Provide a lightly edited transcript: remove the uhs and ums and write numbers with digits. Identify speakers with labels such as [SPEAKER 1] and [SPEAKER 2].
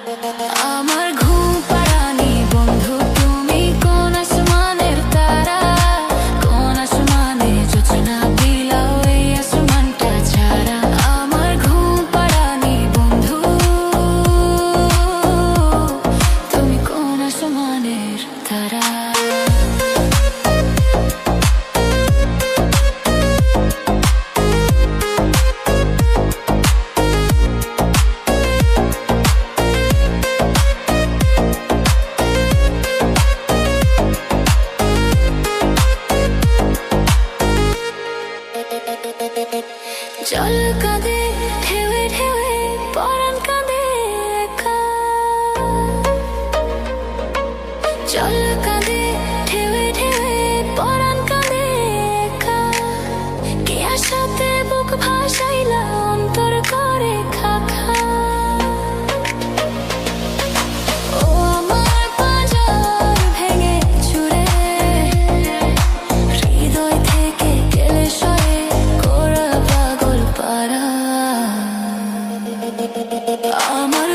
[SPEAKER 1] আমার ঘুম পাড়ানি বন্ধু, তুমি কোন আসমানের তারা, কোন আসমানে জোছনা বিলাও এই আসমানটা ছাড়া। আমার ঘুম পাড়ানি বন্ধু, তুমি কোন আসমানের তারা। জল কাঁদে ঢেউে ঢেউে, পরাণ কাঁদে একা। জল কাঁদে ঢেউে ঢেউে, পরাণ কাঁদে একা। কে আশাতে বুক ভাসাইলা, অন্তর করে খাখা। ও আমার পাঁজর ভেঙে চুরে, হৃদয় থেকে গেলে সরে পাগল পারা। আমার